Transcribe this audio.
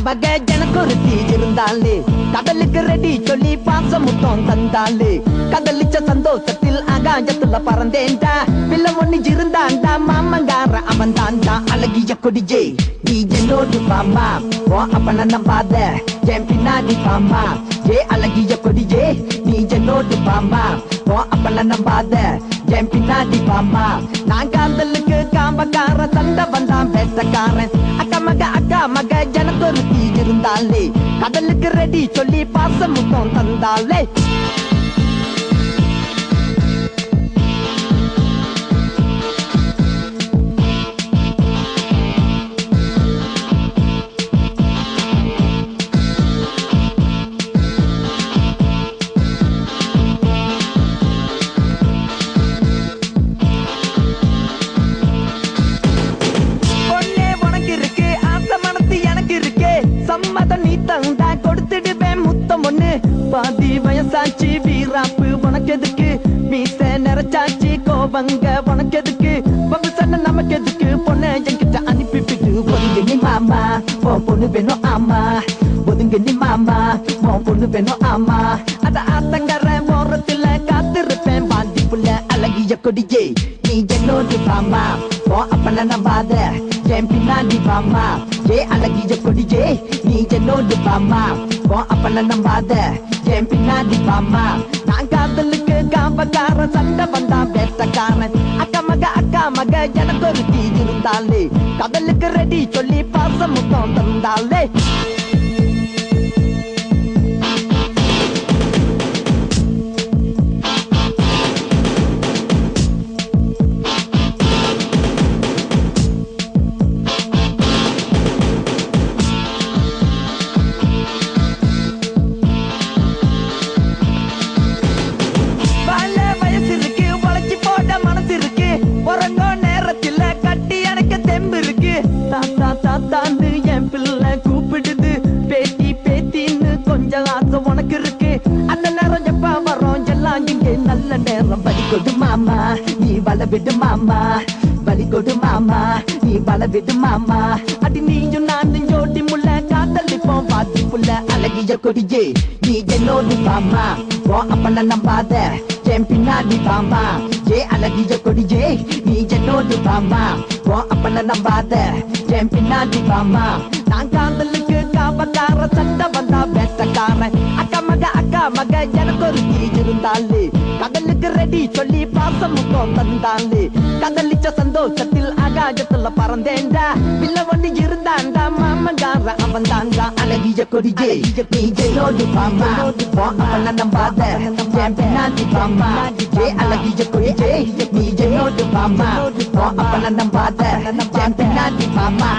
வகை எனக்கு ஒரு தீ இருந்தாலே கடலுக்கு ரெடி சொல்லி பாசம் முத்தம் தந்தாலே கதலிச்ச சந்தோஷத்தில் ஆகாயத்துல பறந்தேன்டா பிள்ளை ஒண்ணு இருந்தாண்டா மாமங்கார அவன் தாண்டா அழகிய கொடிஜே நீ என்னோடு பாமா ஓ அப்பன நம்பாத என் பின்னாடி பாமா ஏ அழகிய கொடிஜே நீ என்னோடு பாமா ஓ அப்பன நம்பாத என் பின்னாடி பாமா நான் காதலுக்கு காம்பக்கார சண்டை வந்தான் பேசக்காரன் அக்கா மக எனக்கு ஒரு தீ இருந்தாலே கடலுக்கு ரெடி சொல்லி பாசம் முத்தம் தந்தாலே சம்மதம் நீ தந்தா கொடுத்துடுவேன் முத்தம் ஒண்ணு பாதி வயசாச்சு வீராப்பு உனக்கு எதுக்கு மீச நிறைச்சாச்சு கோபங்க உனக்கு எதுக்கு பம்பு சண்டை நமக்கு எதுக்கு பொண்ணு என்கிட்ட அனுப்பிவிட்டு ஒதுங்க நீ மாமா உன் பொண்ணு வேணும் ஆமா ஒதுங்க நீ மாமா உன் பொண்ணு வேணும் ஆமா அத ஆத்தங்கர ஓரத்துல காத்திருப்பேன் பாந்தி புள்ள அழகிய கொடியே நீ என்னோடு பாமா உன் அப்பன நம்பாத என் பின்னாடி பாமா ஏ அழகிய கொடிஜே நீ என்னோடு பாமா உன் அப்பன நம்பாத என் பின்னாடி பாமா நான் காதலுக்கு காம்பக்கார சண்டை வந்தான் பேசக்காரன் அக்கா மக எனக்கு ஒரு தீ இருந்தாலே கடலுக்கு ரெடி சொல்லி பாசம் முத்தம் தந்தாலே தாத்தான்னு என் பிள்ளை கூப்பிடுது பேத்தி பேத்தின்னு கொஞ்சம் ஆசை உனக்கு இருக்கு அந்த நேரம் எப்ப வரோம் எல்லாம் இங்கே நல்ல நேரம் பலி கொடு மாமா நீ வள விடு மாமா பலி கொடு மாமா நீ வள விடு மாமா அடி நீயும் நானும் ஜோடி முள்ள காதலிப்போம் பாத்தி புள்ள அழகிய கொடியே நீ என்னோடு பாமா ஓ அப்பன நம்பாத என் பின்னாடி பாமா ஏ அழகிய கொடியே நீ என்னோடு பாமா ஓ அப்பன நம்பாத என் பின்னாடி பாமா நான் காதலுக்கு காவக்கார சண்டை வந்தா பேசக்காரன் அக்கா மக எனக்கு ஒரு தீ இருந்தாலே கடலுக்கு ரெடி சொல்லி பாசம் முத்தம் தந்தாலே கதலிச்ச சந்தோஷத்தில் ஆகாயத்துல பறந்தேன்டா பிள்ளை ஒண்ணு இருந்தாண்டா மாமங்கார அவன் தாண்டா அழகிய கொடிஜே நீ என்னோடு பாமா அப்பன நம்பாத என் பின்னாடி பாமா ஏ அழகிய கொடிஜே நீ என்னோடு பாமா அப்பன நம்பாத என் பின்னாடி பாமா